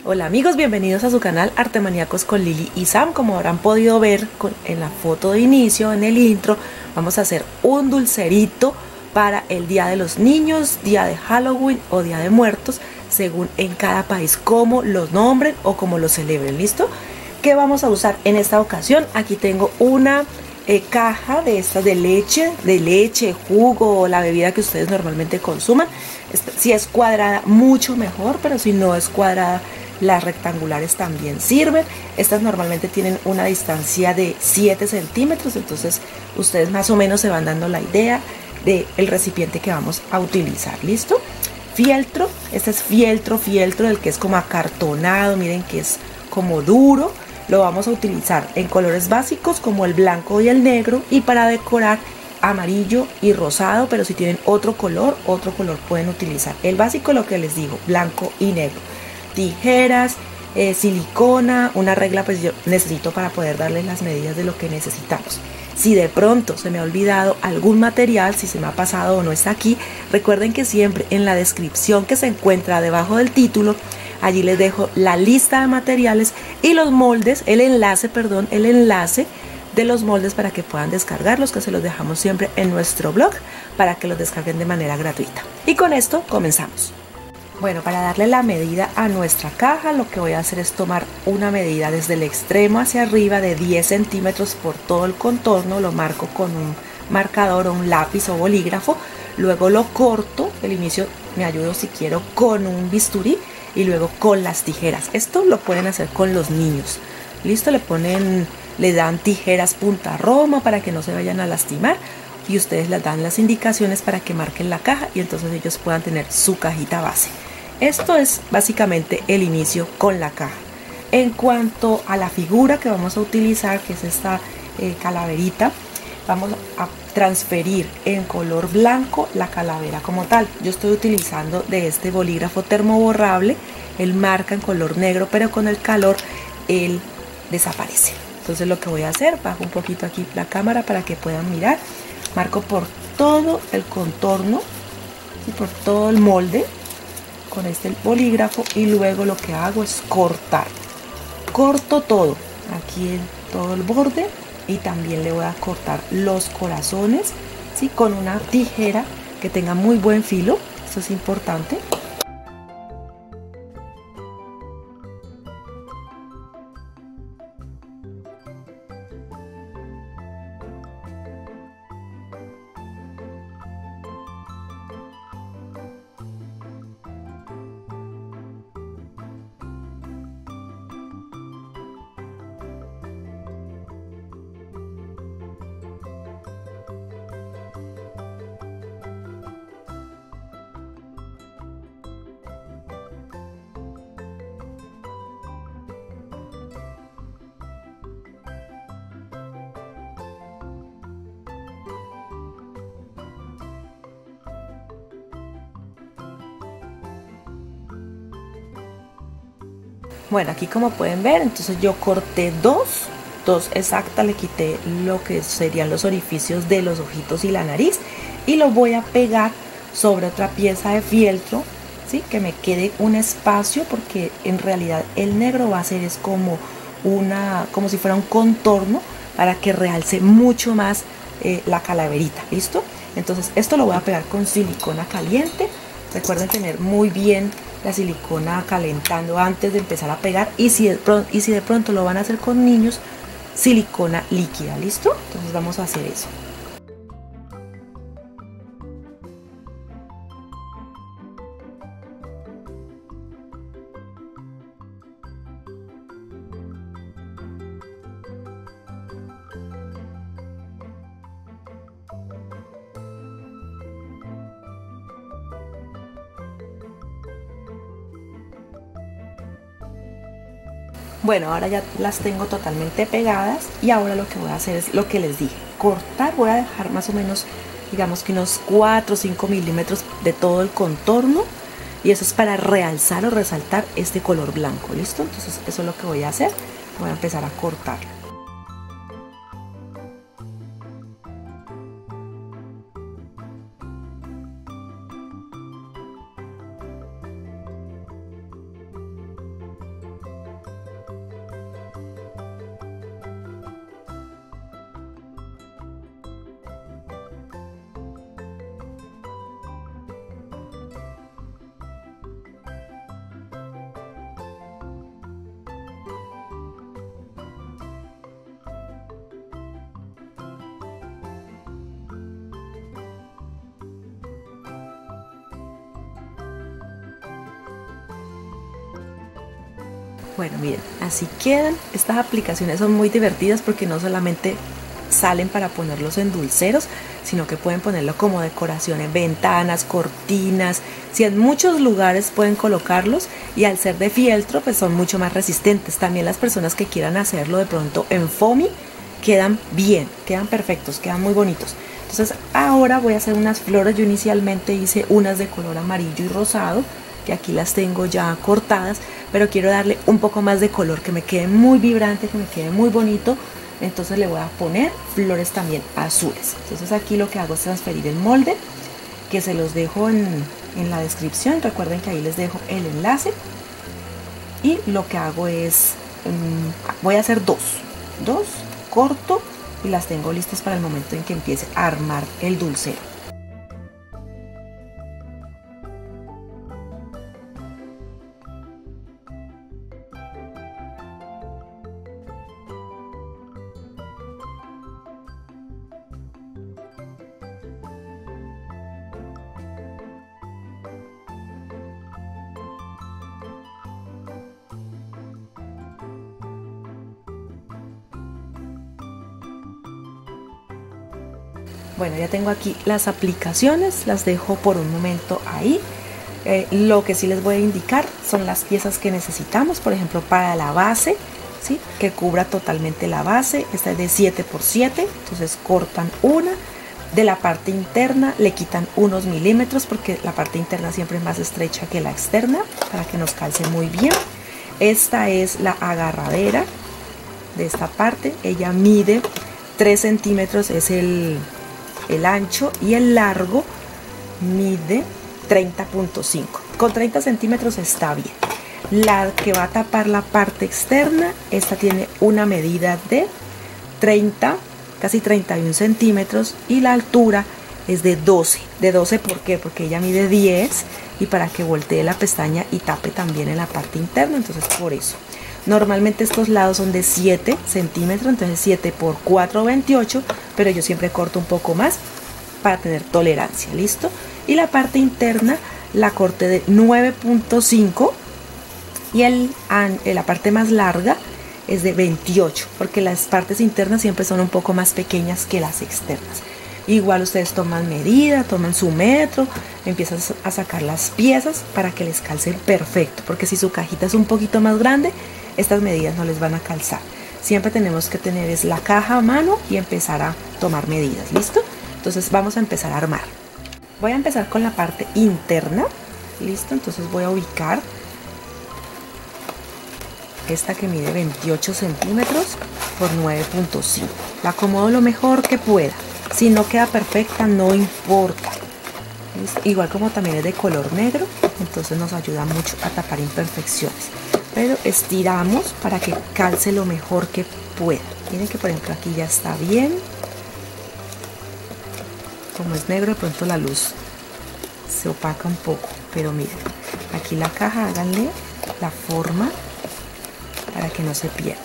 Hola amigos, bienvenidos a su canal Arte Maníacos con Lili y Sam. Como habrán podido ver en la foto de inicio, en el intro, vamos a hacer un dulcerito para el Día de los Niños, Día de Halloween o Día de Muertos, según en cada país como los nombren o como lo celebren. ¿Listo? ¿Qué vamos a usar en esta ocasión? Aquí tengo una caja de estas de leche, jugo o la bebida que ustedes normalmente consuman. Si es cuadrada, mucho mejor, pero si no es cuadrada, las rectangulares también sirven. Estas normalmente tienen una distancia de 7 centímetros, entonces ustedes más o menos se van dando la idea del recipiente que vamos a utilizar. ¿Listo? Fieltro, este es fieltro del que es como acartonado, miren que es como duro. Lo vamos a utilizar en colores básicos como el blanco y el negro, y para decorar amarillo y rosado, pero si tienen otro color pueden utilizar. El básico, lo que les digo, blanco y negro. Tijeras, silicona, una regla pues yo necesito para poder darles las medidas de lo que necesitamos. Si de pronto se me ha olvidado algún material, si se me ha pasado o no está aquí, recuerden que siempre en la descripción que se encuentra debajo del título, allí les dejo la lista de materiales y los moldes, el enlace de los moldes para que puedan descargarlos, que se los dejamos siempre en nuestro blog para que los descarguen de manera gratuita. Y con esto comenzamos. Bueno, para darle la medida a nuestra caja, lo que voy a hacer es tomar una medida desde el extremo hacia arriba de 10 centímetros por todo el contorno. Lo marco con un marcador o un lápiz o bolígrafo. Luego lo corto. El inicio me ayudo si quiero con un bisturí y luego con las tijeras. Esto lo pueden hacer con los niños. Listo, le dan tijeras punta roma para que no se vayan a lastimar, y ustedes les dan las indicaciones para que marquen la caja y entonces ellos puedan tener su cajita base. Esto es básicamente el inicio con la caja. En cuanto a la figura que vamos a utilizar, que es esta calaverita, vamos a transferir en color blanco la calavera como tal. Yo estoy utilizando de este bolígrafo termoborrable. Él marca en color negro, pero con el calor él desaparece. Entonces lo que voy a hacer, bajo un poquito aquí la cámara para que puedan mirar. Marco por todo el contorno y por todo el molde con este bolígrafo, y luego lo que hago es cortar. Corto todo, aquí en todo el borde, y también le voy a cortar los corazones, ¿sí? Con una tijera que tenga muy buen filo, eso es importante. Bueno, aquí como pueden ver, entonces yo corté dos exactas, le quité lo que serían los orificios de los ojitos y la nariz, y lo voy a pegar sobre otra pieza de fieltro, ¿sí? Que me quede un espacio, porque en realidad el negro va a ser es como si fuera un contorno para que realce mucho más la calaverita. ¿Listo? Entonces esto lo voy a pegar con silicona caliente. Recuerden tener muy bien la silicona calentando antes de empezar a pegar, y si de pronto lo van a hacer con niños, silicona líquida. ¿Listo? Entonces vamos a hacer eso. Bueno, ahora ya las tengo totalmente pegadas, y ahora lo que voy a hacer es lo que les dije, cortar. Voy a dejar más o menos, digamos que unos 4 o 5 milímetros de todo el contorno, y eso es para realzar o resaltar este color blanco. ¿Listo? Entonces eso es lo que voy a hacer. Voy a empezar a cortar. Bueno, miren, así quedan. Estas aplicaciones son muy divertidas porque no solamente salen para ponerlos en dulceros, sino que pueden ponerlo como decoración en ventanas, cortinas. Si en muchos lugares pueden colocarlos, y al ser de fieltro pues son mucho más resistentes. También las personas que quieran hacerlo de pronto en foamy quedan bien, quedan perfectos, quedan muy bonitos. Entonces ahora voy a hacer unas flores. Yo inicialmente hice unas de color amarillo y rosado, que aquí las tengo ya cortadas, pero quiero darle un poco más de color, que me quede muy vibrante, que me quede muy bonito. Entonces le voy a poner flores también azules. Entonces aquí lo que hago es transferir el molde, que se los dejo en la descripción. Recuerden que ahí les dejo el enlace. Y lo que hago es, voy a hacer dos, corto, y las tengo listas para el momento en que empiece a armar el dulcero. Bueno, ya tengo aquí las aplicaciones, las dejo por un momento ahí. Lo que sí les voy a indicar son las piezas que necesitamos, por ejemplo, para la base, ¿sí? Que cubra totalmente la base. Esta es de 7×7, entonces cortan una. De la parte interna le quitan unos milímetros, porque la parte interna siempre es más estrecha que la externa, para que nos calce muy bien. Esta es la agarradera de esta parte. Ella mide 3 centímetros, es el ancho, y el largo mide 30.5. Con 30 centímetros está bien. La que va a tapar la parte externa, esta tiene una medida de 30, casi 31 centímetros, y la altura es de 12. De 12, ¿por qué? Porque ella mide 10, y para que voltee la pestaña y tape también en la parte interna, entonces por eso. Normalmente estos lados son de 7 centímetros, entonces 7 por 4, 28, pero yo siempre corto un poco más para tener tolerancia, ¿listo? Y la parte interna la corté de 9.5, y la parte más larga es de 28, porque las partes internas siempre son un poco más pequeñas que las externas. Igual ustedes toman medida, toman su metro, empiezan a sacar las piezas para que les calcen perfecto, porque si su cajita es un poquito más grande, estas medidas no les van a calzar. Siempre tenemos que tener es la caja a mano y empezar a tomar medidas, ¿listo? Entonces vamos a empezar a armar. Voy a empezar con la parte interna, ¿listo? Entonces voy a ubicar esta que mide 28 centímetros por 9.5. La acomodo lo mejor que pueda. Si no queda perfecta, no importa. ¿Listo? Igual como también es de color negro, entonces nos ayuda mucho a tapar imperfecciones. Pero estiramos para que calce lo mejor que pueda. Miren que por ejemplo aquí ya está bien. Como es negro, de pronto la luz se opaca un poco, pero miren, aquí la caja, háganle la forma para que no se pierda.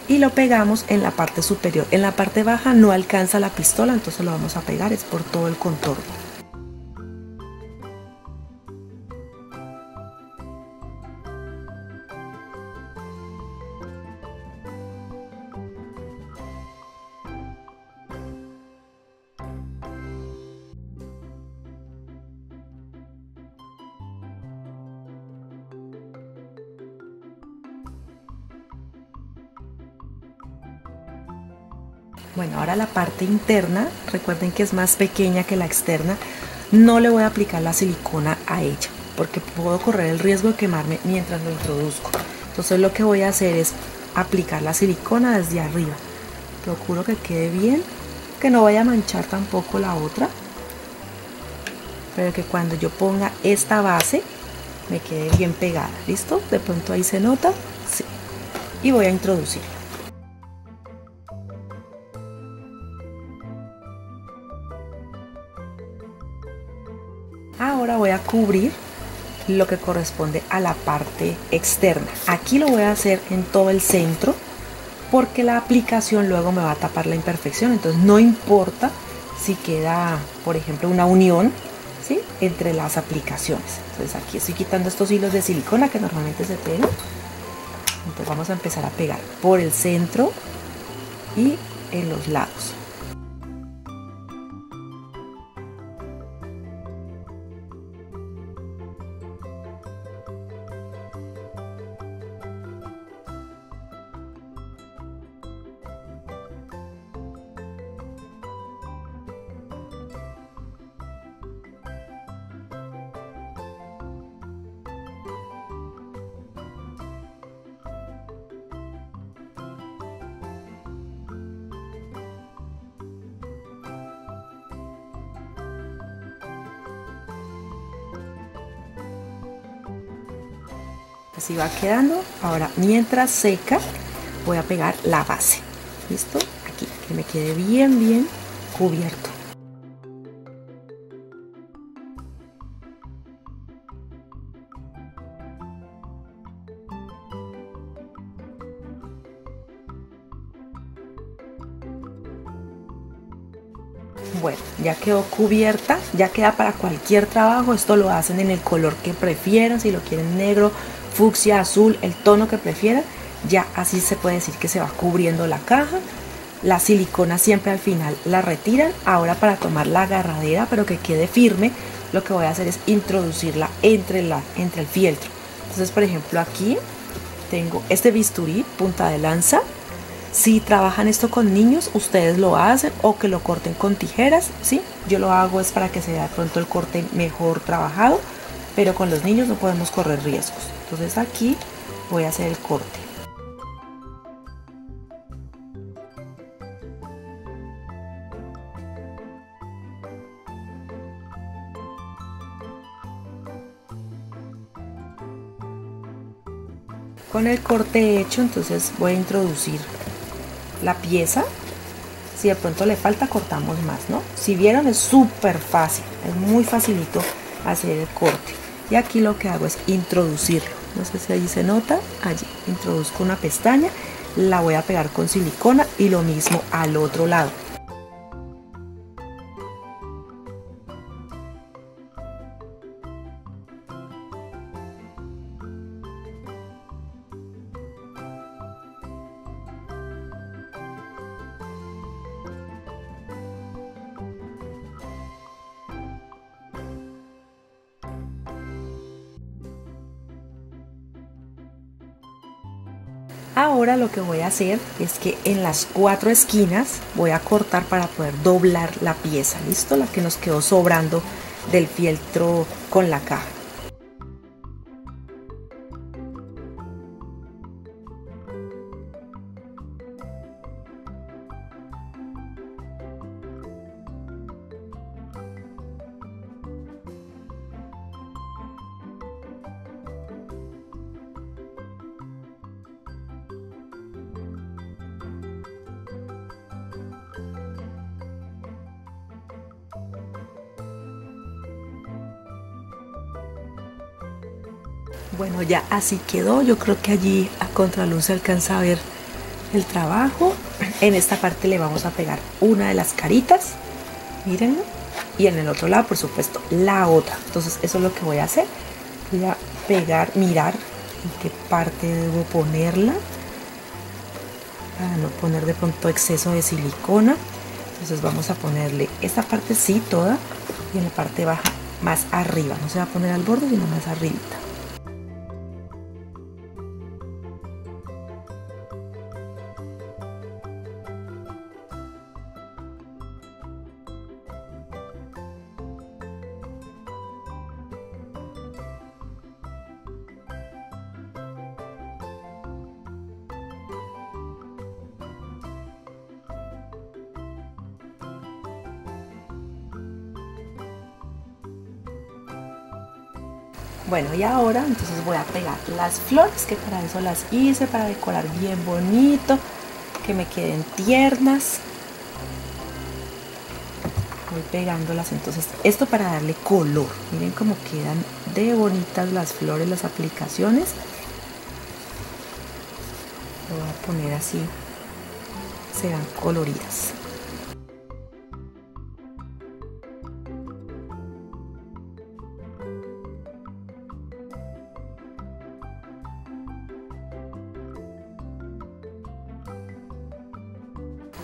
Y lo pegamos en la parte superior. En la parte baja no alcanza la pistola, entonces lo vamos a pegar es por todo el contorno. Bueno, ahora la parte interna, recuerden que es más pequeña que la externa. No le voy a aplicar la silicona a ella, porque puedo correr el riesgo de quemarme mientras lo introduzco. Entonces lo que voy a hacer es aplicar la silicona desde arriba. Procuro que quede bien, que no vaya a manchar tampoco la otra, pero que cuando yo ponga esta base me quede bien pegada. ¿Listo? De pronto ahí se nota. Sí. Y voy a introducir. Ahora voy a cubrir lo que corresponde a la parte externa. Aquí lo voy a hacer en todo el centro, porque la aplicación luego me va a tapar la imperfección. Entonces no importa si queda, por ejemplo, una unión, ¿sí? entre las aplicaciones. Entonces aquí estoy quitando estos hilos de silicona que normalmente se pegan. Entonces vamos a empezar a pegar por el centro y en los lados. Así va quedando. Ahora, mientras seca, voy a pegar la base. ¿Listo? Aquí, que me quede bien cubierto. Bueno, ya quedó cubierta, ya queda para cualquier trabajo. Esto lo hacen en el color que prefieran, si lo quieren negro, fucsia, azul, el tono que prefieran. Ya así se puede decir que se va cubriendo la caja. La silicona siempre al final la retiran. Ahora, para tomar la agarradera pero que quede firme, lo que voy a hacer es introducirla entre el fieltro. Entonces, por ejemplo, aquí tengo este bisturí punta de lanza. Si trabajan esto con niños, ustedes lo hacen, o que lo corten con tijeras, ¿sí? Yo lo hago es para que se vea pronto el corte mejor trabajado, pero con los niños no podemos correr riesgos. Entonces aquí voy a hacer el corte. Con el corte hecho, entonces voy a introducir la pieza. Si de pronto le falta, cortamos más, ¿no? Si vieron, es súper fácil, es muy facilito hacer el corte. Y aquí lo que hago es introducirlo. No sé si ahí se nota, allí introduzco una pestaña, la voy a pegar con silicona y lo mismo al otro lado. Ahora lo que voy a hacer es que en las 4 esquinas voy a cortar para poder doblar la pieza, ¿listo? La que nos quedó sobrando del fieltro con la caja. Bueno, ya así quedó. Yo creo que allí a contraluz se alcanza a ver el trabajo. En esta parte le vamos a pegar una de las caritas, mírenlo, y en el otro lado, por supuesto, la otra. Entonces eso es lo que voy a hacer. Voy a pegar, mirar en qué parte debo ponerla para no poner de pronto exceso de silicona. Entonces vamos a ponerle esta parte sí toda, y en la parte baja más arriba. No se va a poner al borde, sino más arribita. Bueno, y ahora entonces voy a pegar las flores, que para eso las hice, para decorar bien bonito, que me queden tiernas. Voy pegándolas, entonces esto para darle color. Miren cómo quedan de bonitas las flores, las aplicaciones. Lo voy a poner así, se dan coloridas.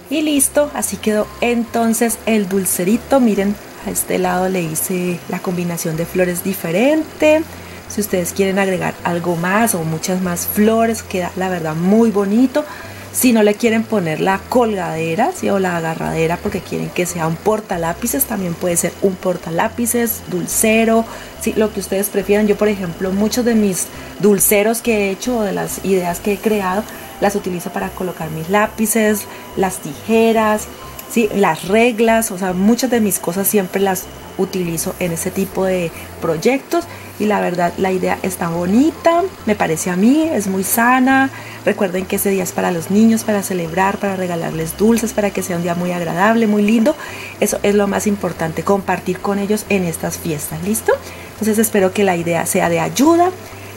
Y listo, así quedó entonces el dulcerito. Miren, a este lado le hice la combinación de flores diferente. Si ustedes quieren agregar algo más o muchas más flores, queda la verdad muy bonito. Si no le quieren poner la colgadera, ¿sí?, o la agarradera porque quieren que sea un portalápices, también puede ser un portalápices, dulcero, ¿sí?, lo que ustedes prefieran. Yo, por ejemplo, muchos de mis dulceros que he hecho o de las ideas que he creado, las utilizo para colocar mis lápices, las tijeras, ¿sí?, las reglas. O sea, muchas de mis cosas siempre las utilizo en este tipo de proyectos. Y la verdad, la idea está bonita, me parece a mí, es muy sana. Recuerden que ese día es para los niños, para celebrar, para regalarles dulces, para que sea un día muy agradable, muy lindo. Eso es lo más importante, compartir con ellos en estas fiestas, ¿listo? Entonces espero que la idea sea de ayuda,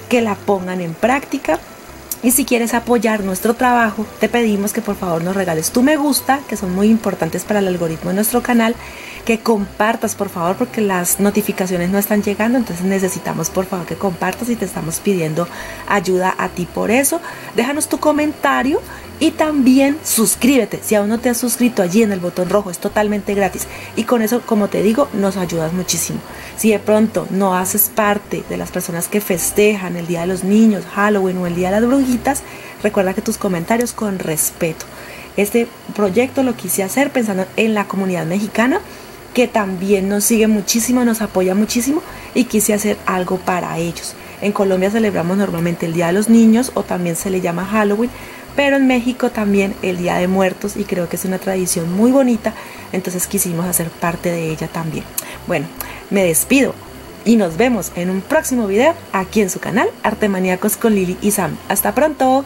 que la pongan en práctica. Y si quieres apoyar nuestro trabajo, te pedimos que por favor nos regales tu me gusta, que son muy importantes para el algoritmo de nuestro canal, que compartas por favor porque las notificaciones no están llegando, entonces necesitamos por favor que compartas y te estamos pidiendo ayuda a ti por eso. Déjanos tu comentario y también suscríbete si aún no te has suscrito allí en el botón rojo, es totalmente gratis y con eso, como te digo, nos ayudas muchísimo. Si de pronto no haces parte de las personas que festejan el Día de los Niños, Halloween o el Día de las Brujitas, recuerda que tus comentarios con respeto. Este proyecto lo quise hacer pensando en la comunidad mexicana, que también nos sigue muchísimo, nos apoya muchísimo y quise hacer algo para ellos. En Colombia celebramos normalmente el Día de los Niños o también se le llama Halloween, pero en México también el Día de Muertos y creo que es una tradición muy bonita, entonces quisimos hacer parte de ella también. Bueno, me despido y nos vemos en un próximo video aquí en su canal Artemaníacos con Lili y Sam. ¡Hasta pronto!